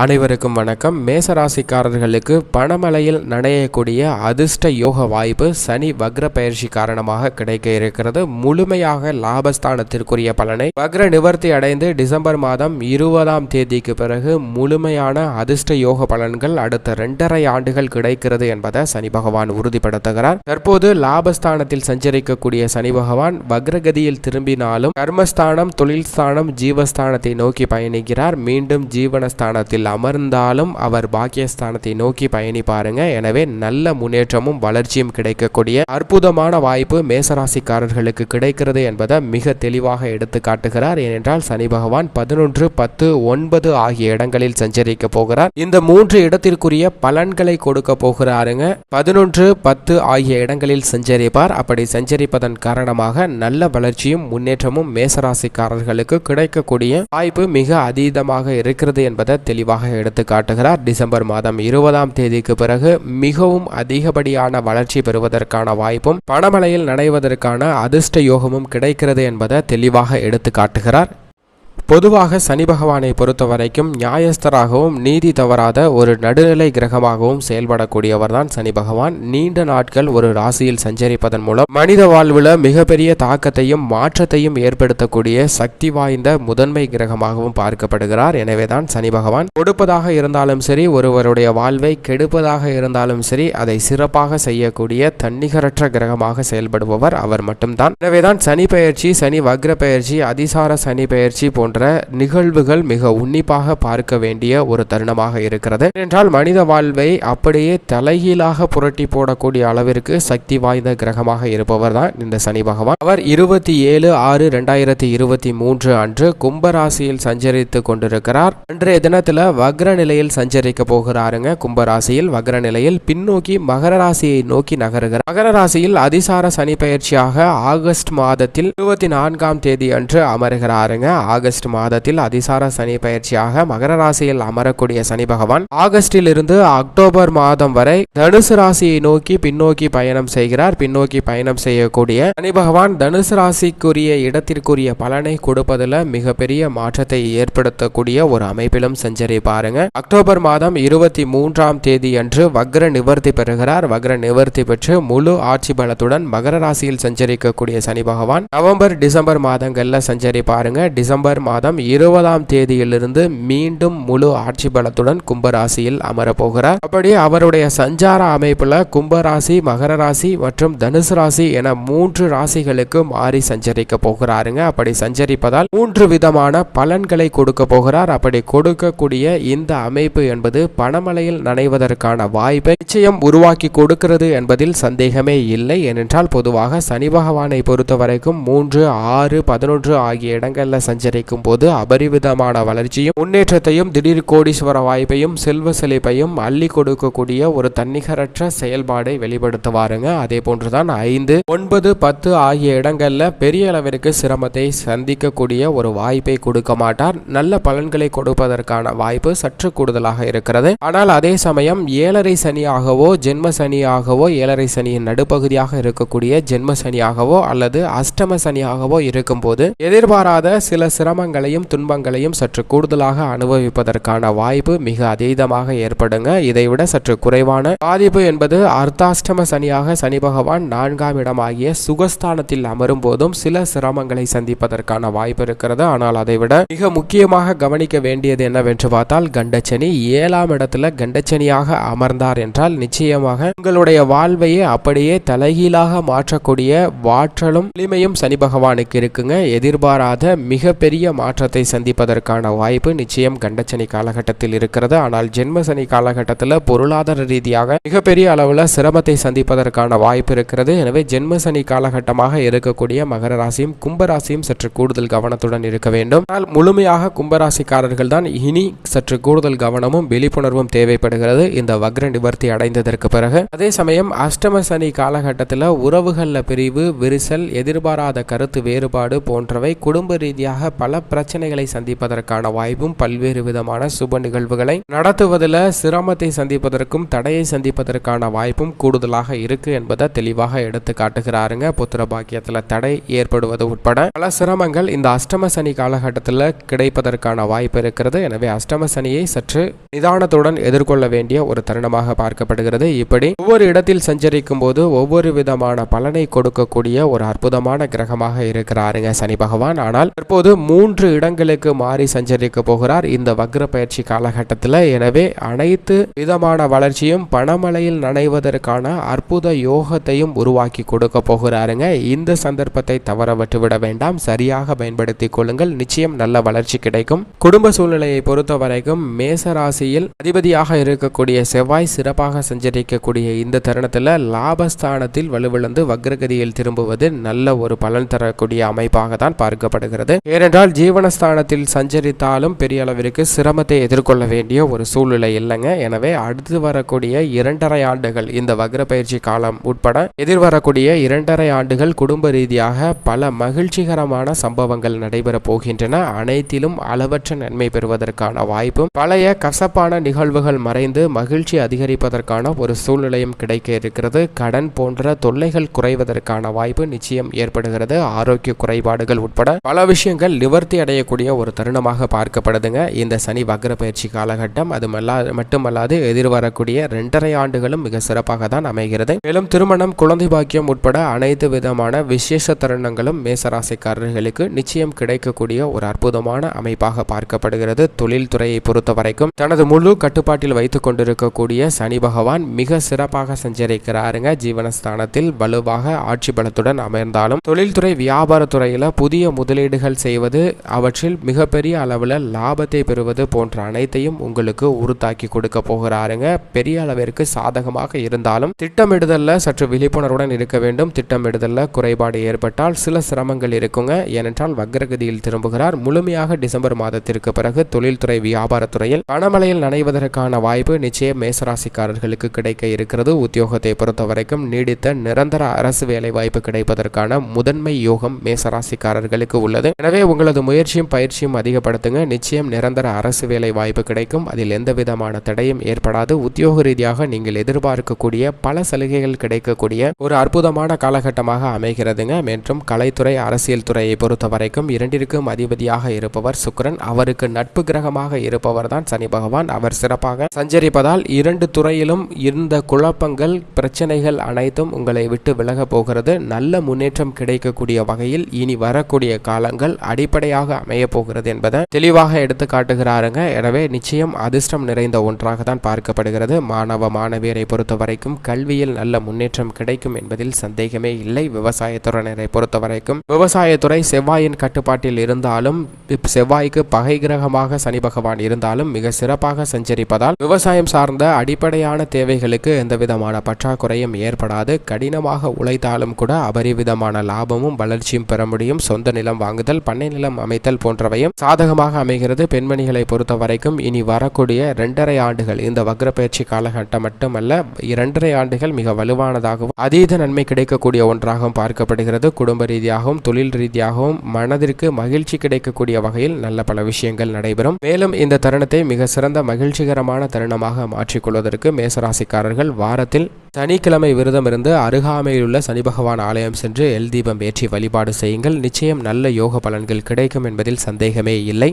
அனைவருக்கும் வணக்கம். மேசராசிக்காரர்களுக்கு பணமழையில் நனையக்கூடிய அதிர்ஷ்ட யோக வாய்ப்பு சனி வக்ர பயிற்சி காரணமாக கிடைக்க இருக்கிறது. முழுமையாக லாபஸ்தானத்திற்குரிய பலனை வக்ர நிவர்த்தி அடைந்து டிசம்பர் மாதம் 20ஆம் தேதிக்கு பிறகு முழுமையான அதிர்ஷ்ட யோக பலன்கள் அடுத்த 2.5 ஆண்டுகள் கிடைக்கிறது என்பதை சனி பகவான் உறுதிப்படுத்துகிறார். தற்போது லாபஸ்தானத்தில் சஞ்சரிக்கக்கூடிய சனி பகவான் வக்ரகதியில் திரும்பினாலும் கர்மஸ்தானம், தொழில் ஸ்தானம், ஜீவஸ்தானத்தை நோக்கி பயணிக்கிறார். மீண்டும் ஜீவனஸ்தானத்தில் அமர்ந்தாலும் அவர் பாக்கியஸ்தானத்தை நோக்கி பயணிப்பாருங்க. எனவே நல்ல முன்னேற்றமும் வளர்ச்சியும் கிடைக்கக்கூடிய அற்புதமான வாய்ப்பு மேசராசிக்காரர்களுக்கு கிடைக்கிறது என்பதை மிக தெளிவாக எடுத்து காட்டுகிறார். ஏனென்றால் சனி பகவான் 11, 10, 9 ஆகிய இடங்களில் சஞ்சரிக்க போகிறார். இந்த 3 இடத்திற்குரிய பலன்களை கொடுக்க போகிறாருங்க. 11, 10 ஆகிய இடங்களில் சஞ்சரிப்பார். அப்படி சஞ்சரிப்பதன் காரணமாக நல்ல வளர்ச்சியும் முன்னேற்றமும் மேசராசிக்காரர்களுக்கு கிடைக்கக்கூடிய வாய்ப்பு மிக அதீதமாக இருக்கிறது என்பதை தெளிவாக எடுத்து காட்டுகிறார். டிசம்பர் மாதம் 20ஆம் தேதிக்கு பிறகு மிகவும் அதிகப்படியான வளர்ச்சி பெறுவதற்கான வாய்ப்பும் பணமழையில் நனைவதற்கான அதிர்ஷ்ட யோகமும் கிடைக்கிறது என்பதை தெளிவாக எடுத்து காட்டுகிறார். பொதுவாக சனி பகவானை பொறுத்த வரைக்கும் நியாயஸ்தராகவும் நீதி தவறாத ஒரு நடுநிலை கிரகமாகவும் செயல்படக்கூடியவர் தான் சனி பகவான். நீண்ட நாட்கள் ஒரு ராசியில் சஞ்சரிப்பதன் மூலம் மனித வாழ்வில் மிகப்பெரிய தாக்கத்தையும் மாற்றத்தையும் ஏற்படுத்தக்கூடிய சக்தி வாய்ந்த முதன்மை கிரகமாகவும் பார்க்கப்படுகிறார். எனவேதான் சனி பகவான் கொடுப்பதாக இருந்தாலும் சரி, ஒருவருடைய வாழ்வை கெடுப்பதாக இருந்தாலும் சரி, அதை சிறப்பாக செய்யக்கூடிய தன்னிகரற்ற கிரகமாக செயல்படுபவர் அவர் மட்டும்தான். எனவேதான் சனி பெயர்ச்சி, சனி வக்ர பெயர்ச்சி, அதிசார சனி பெயர்ச்சி போன்ற நிகழ்வுகள் மிக உன்னிப்பாக பார்க்க வேண்டிய ஒரு தருணமாக இருக்கிறது. என்றால் மனித வாழ்வை அப்படியே தலைகீழாக புரட்டி போடக்கூடிய அளவிற்கு சக்தி வாய்ந்த கிரகமாக இருப்பவர் தான் இந்த சனி பகவான். அவர் 27/6/2023 அன்று கும்பராசியில் சஞ்சரித்து கொண்டிருக்கிறார். அன்றைய தினத்துல வக்ர நிலையில் சஞ்சரிக்க போகிறாருங்க. கும்பராசியில் வக்ர நிலையில் பின்னோக்கி மகர ராசியை நோக்கி நகருகிறார். மகர ராசியில் அதிசார சனி பயிற்சியாக ஆகஸ்ட் மாதத்தில் 24ஆம் தேதி அன்று அமருகிறாருங்க. ஆகஸ்ட் மாதத்தில் அதிசார சனி பயிற்சியாக மகர ராசியில் அமரக்கூடிய சனி பகவான் ஆகஸ்டில் இருந்து அக்டோபர் மாதம் வரை தனுசு ராசியை நோக்கி பின்னோக்கி பயணம் செய்கிறார். பின்னோக்கி பயணம் செய்யக்கூடிய சனி பகவான் தனுசு ராசிக்குரிய இடத்திற்குரிய பலனை கொடுப்பதில் மிகப்பெரிய மாற்றத்தை ஏற்படுத்தக்கூடிய ஒரு அமைப்பிலும் சஞ்சரிப்பாருங்க. அக்டோபர் மாதம் 23ஆம் தேதி அன்று வக்ர நிவர்த்தி பெறுகிறார். வக்ர நிவர்த்தி பெற்று முழு ஆட்சி பலத்துடன் மகர ராசியில் சஞ்சரிக்கக்கூடிய சனி பகவான் நவம்பர், டிசம்பர் மாதங்கள்ல சஞ்சரிப்பாருங்க. டிசம்பர் மாதம் 20ஆம் தேதியிலிருந்து மீண்டும் முழு ஆட்சி பலத்துடன் கும்பராசியில் அமரப்போகிறார். அப்படி அவருடைய சஞ்சார அமைப்புல கும்பராசி, மகர ராசி மற்றும் தனுசு ராசி என 3 ராசிகளுக்கு மாறி சஞ்சரிக்க போகிறாருங்க. அப்படி சஞ்சரிப்பதால் 3 விதமான பலன்களை கொடுக்க போகிறார். அப்படி கொடுக்கக்கூடிய இந்த அமைப்பு என்பது பணமழையில் நனைவதற்கான வாய்ப்பை நிச்சயம் உருவாக்கி கொடுக்கிறது என்பதில் சந்தேகமே இல்லை. ஏனென்றால் பொதுவாக சனி பகவானை பொறுத்த வரைக்கும் 3, 6, 11 ஆகிய இடங்கள்ல சஞ்சரிக்கும் போது அபரிவிதமான வளர்ச்சியும் முன்னேற்றத்தையும், திடீர் கோடீஸ்வர வாய்ப்பையும், செல்வ செழிப்பையும் அள்ளி கொடுக்கக்கூடிய ஒரு தன்னிகரற்ற செயல்பாடை வெளிப்படுத்துவாருங்க. அதே போன்றுதான் 5, 9, 10 ஆகிய இடங்கள்ல பெரிய அளவிற்கு சிரமத்தை சந்திக்கக்கூடிய ஒரு வாய்ப்பை கொடுக்க மாட்டார். நல்ல பலன்களை கொடுப்பதற்கான வாய்ப்பு சற்று கூடுதலாக இருக்கிறது. ஆனால் அதே சமயம் 7.5 சனியாகவோ, ஜென்ம சனியாகவோ, 7.5 சனியின் நடுப்பகுதியாக இருக்கக்கூடிய ஜென்ம சனியாகவோ அல்லது அஷ்டம சனியாகவோ இருக்கும் போது எதிர்பாராத சில சிரமங்களையும் துன்பங்களையும் சற்று கூடுதலாக அனுபவிப்பதற்கான வாய்ப்பு மிக அதீதமாக ஏற்படுங்க. இதைவிட சற்று குறைவான பாதிப்பு என்பது அர்த்தாஷ்டம சனியாக சனி பகவான் 4ஆம் இடமாகிய சுகஸ்தானத்தில் அமரும் போதும் சில சிரமங்களை சந்திப்பதற்கான வாய்ப்பு இருக்கிறது. ஆனால் அதைவிட மிக முக்கியமாக கவனிக்க வேண்டியது என்னவென்று பார்த்தால் கண்டச்சனி 7ஆம் இடத்துல கண்டச்சனியாக அமர்ந்தார் என்றால் நிச்சயமாக உங்களுடைய வாழ்வையே அப்படியே தலைகீழாக மாற்றக்கூடிய வாற்றலும் வலிமையும் சனி பகவானுக்கு இருக்குங்க. எதிர்பாராத மிகப்பெரிய மாற்றத்தை சந்திப்பதற்கான வாய்ப்பு நிச்சயம் கண்டச்சனி காலகட்டத்தில் இருக்கிறது. ஆனால் ஜென்ம சனி காலகட்டத்தில் பொருளாதார ரீதியாக மிகப்பெரிய அளவில் சிரமத்தை சந்திப்பதற்கான வாய்ப்பு இருக்கிறது. எனவே ஜென்ம சனி காலகட்டமாக இருக்கக்கூடிய மகர ராசியும் கும்பராசியும் சற்று கூடுதல் கவனத்துடன் இருக்க வேண்டும். ஆனால் முழுமையாக கும்பராசிக்காரர்கள் தான் இனி சற்று கூடுதல் கவனமும் விழிப்புணர்வும் தேவைப்படுகிறது இந்த வக்ர நிவர்த்தி அடைந்ததற்கு பிறகு. அதே சமயம் அஷ்டம சனி காலகட்டத்தில் உறவுகளில் பிரிவு, விரிசல், எதிர்பாராத கருத்து வேறுபாடு போன்றவை குடும்ப ரீதியாக பல பிரச்சனைகளை சந்திப்பதற்கான வாய்ப்பும், பல்வேறு விதமான சுப நிகழ்வுகளை நடத்துவதில் சிரமத்தை சந்திப்பதற்கும் தடையை சந்திப்பதற்கான வாய்ப்பும் கூடுதலாக இருக்கு என்பதை தெளிவாக எடுத்து காட்டுகிறாருங்க. புத்திர பாக்கியத்தில் தடை ஏற்படுவது உட்பட பல சிரமங்கள் இந்த அஷ்டம சனி காலகட்டத்தில் கிடைப்பதற்கான வாய்ப்பு இருக்கிறது. எனவே அஷ்டம சனியை சற்று நிதானத்துடன் எதிர்கொள்ள வேண்டிய ஒரு தருணமாக பார்க்கப்படுகிறது. இப்படி ஒவ்வொரு இடத்தில் சஞ்சரிக்கும் போது ஒவ்வொரு விதமான பலனை கொடுக்கக்கூடிய ஒரு அற்புதமான கிரகமாக இருக்கிறாருங்க சனி பகவான். ஆனால் தற்போது 3 இடங்களுக்கு மாறி சஞ்சரிக்க போகிறார் இந்த வக்ர பயிற்சி காலகட்டத்தில். எனவே அனைத்து விதமான வளர்ச்சியும் பணமழையில் நனைவதற்கான அற்புத யோகத்தையும் உருவாக்கி கொடுக்க போகிறாருங்க. இந்த சந்தர்ப்பத்தை தவற விட்டுவிட வேண்டாம், சரியாக பயன்படுத்திக் கொள்ளுங்கள். நிச்சயம் நல்ல வளர்ச்சி கிடைக்கும். குடும்ப சூழ்நிலையை பொறுத்த வரைக்கும் மேச ராசியில் அதிபதியாக இருக்கக்கூடிய செவ்வாய் சிறப்பாக சஞ்சரிக்கக்கூடிய இந்த தருணத்தில் லாபஸ்தானத்தில் வலுவிழந்து வக்ரகதியில் திரும்புவது நல்ல ஒரு பலன் தரக்கூடிய அமைப்பாக தான் பார்க்கப்படுகிறது. ஏனென்றால் ஜீவனஸ்தானத்தில் சஞ்சரித்தாலும் பெரிய அளவிற்கு சிரமத்தை எதிர்கொள்ள வேண்டிய ஒரு சூழ்நிலை இல்லைங்க. எனவே அடுத்து வரக்கூடிய 2.5 ஆண்டுகள் இந்த வக்ர பயிற்சி காலம் உட்பட எதிர்வரக்கூடிய 2.5 ஆண்டுகள் குடும்ப ரீதியாக பல மகிழ்ச்சிகரமான சம்பவங்கள் நடைபெற போகின்றன. அனைத்திலும் அளவற்ற நன்மை பெறுவதற்கான வாய்ப்பும், பழைய கசப்பான நிகழ்வுகள் மறைந்து மகிழ்ச்சி அதிகரிப்பதற்கான ஒரு சூழ்நிலையும் கிடைக்க இருக்கிறது. கடன் போன்ற தொல்லைகள் குறைவதற்கான வாய்ப்பு நிச்சயம் ஏற்படுகிறது. ஆரோக்கிய குறைபாடுகள் உட்பட பல விஷயங்கள் நிவர்த்தி அடையக்கூடிய ஒரு தருணமாக பார்க்கப்படுதுங்க இந்த சனி வக்ர பயிற்சி காலகட்டம். அது மட்டுமல்லாது எதிர்வரக்கூடிய 2.5 ஆண்டுகளும் மிக சிறப்பாக தான் அமைகிறது. மேலும் திருமணம், குழந்தை பாக்கியம் உட்பட அனைத்து விதமான விசேஷ தருணங்களும் மேசராசிக்காரர்களுக்கு நிச்சயம் கிடைக்கக்கூடிய ஒரு அற்புதமான அமைப்பாக பார்க்கப்படுகிறது. தொழில் துறையை பொறுத்த வரைக்கும் தனது முழு கட்டுப்பாட்டில் வைத்துக் கொண்டிருக்கக்கூடிய சனி பகவான் மிக சிறப்பாக சஞ்சரிக்கிறாருங்க. ஜீவனஸ்தானத்தில் வலுவாக ஆட்சி பலத்துடன் அமர்ந்தாலும் தொழில்துறை, வியாபாரத்துறையில புதிய முதலீடுகள் செய்வது, அவற்றில் மிகப்பெரிய அளவில் லாபத்தை பெறுவது போன்ற அனைத்தையும் உங்களுக்கு உறுத்தாக்கி கொடுக்க போகிறாருங்க. பெரிய அளவிற்கு சாதகமாக இருந்தாலும் திட்டமிடுதல்ல சற்று விழிப்புணர்வுடன் இருக்க வேண்டும். திட்டமிடுதல்ல குறைபாடு ஏற்பட்டால் சில சிரமங்கள் இருக்குங்க. ஏனென்றால் வக்ரகதியில் திரும்புகிறார். முழுமையாக டிசம்பர் மாதத்திற்கு பிறகு தொழில்துறை, வியாபாரத்துறையில் பணமழையில் நனைவதற்கான வாய்ப்பு நிச்சயம் மேசராசிக்காரர்களுக்கு கிடைக்க இருக்கிறது. உத்தியோகத்தை பொறுத்த வரைக்கும் நீடித்த நிரந்தர அரசு வேலை வாய்ப்பு கிடைப்பதற்கான முதன்மை யோகம் மேசராசிக்காரர்களுக்கு உள்ளது. எனவே உங்களது முயற்சியும் பயிற்சியும் அதிகப்படுத்துங்க. நிச்சயம் நிரந்தர அரசு வேலை வாய்ப்பு கிடைக்கும். அதில் எந்த விதமான தடையும் ஏற்படாது. உத்தியோக ரீதியாக நீங்கள் எதிர்பார்க்கக்கூடிய பல சலுகைகள் கிடைக்கக்கூடிய ஒரு அற்புதமான காலகட்டமாக அமைகிறதுங்க. மற்றும் கலைத்துறை, அரசியல் துறையை பொறுத்த வரைக்கும் 2ற்கும் அதிபதியாக இருப்பவர் சுக்கிரன். அவருக்கு நட்பு கிரகமாக இருப்பவர் தான் சனி பகவான். அவர் சிறப்பாக சஞ்சரிப்பதால் 2 துறையிலும் இருந்த குழப்பங்கள், பிரச்சனைகள் அனைத்தும் உங்களை விட்டு விலக போகிறது. நல்ல முன்னேற்றம் கிடைக்கக்கூடிய வகையில் இனி வரக்கூடிய காலங்கள் அடிப்படையாக அமைய போகிறது என்பதை தெளிவாக எடுத்து காட்டுகிறாருங்க. எனவே நிச்சயம் அதிர்ஷ்டம் நிறைந்த ஒன்றாக தான் பார்க்கப்படுகிறது. மாணவ மாணவியரை பொறுத்த வரைக்கும் கல்வியில் நல்ல முன்னேற்றம் கிடைக்கும் என்பதில் சந்தேகமே இல்லை. விவசாயத்துறையினரை பொறுத்த வரைக்கும் விவசாயத்துறை செவ்வாயின் கட்டுப்பாட்டில் இருந்தாலும், செவ்வாய்க்கு பகை கிரகமாக சனி பகவான் இருந்தாலும் மிக சிறப்பாக சஞ்சரிப்பதால் விவசாயம் சார்ந்த அடிப்படையான தேவைகளுக்கு எந்த விதமான பற்றாக்குறையும் ஏற்படாது. கடினமாக உழைத்தாலும் கூட அபரிவிதமான லாபமும் வளர்ச்சியும் பெற முடியும். சொந்த நிலம் வாங்குதல், பண்ணை நிலம் அமைத்தல் போன்றவையும் சாதகமாக அமைகிறது. பெண்மணிகளை பொறுத்த வரைக்கும் இனி வரக்கூடிய 2.5 ஆண்டுகள் இந்த வக்ர பயிற்சி காலகட்டம் மட்டுமல்ல, 2.5 ஆண்டுகள் மிக வலுவானதாகவும் அதீத நன்மை கிடைக்கக்கூடிய ஒன்றாகவும் பார்க்கப்படுகிறது. குடும்ப ரீதியாகவும் தொழில் ரீதியாகவும் மனதிற்கு மகிழ்ச்சி கிடைக்கக்கூடிய வகையில் நல்ல பல விஷயங்கள் நடைபெறும். மேலும் இந்த தருணத்தை மிக சிறந்த மகிழ்ச்சிகரமான தருணமாக மாற்றிக்கொள்வதற்கு மேசராசிக்காரர்கள் வாரத்தில் சனிக்கிழமை விரதம் இருந்து அருகாமையில் உள்ள சனி பகவான் ஆலயம் சென்று எல் தீபம் ஏற்றி வழிபாடு செய்யுங்கள். நிச்சயம் நல்ல யோக பலன்கள் கிடைக்கும் என்பதில் சந்தேகமே இல்லை.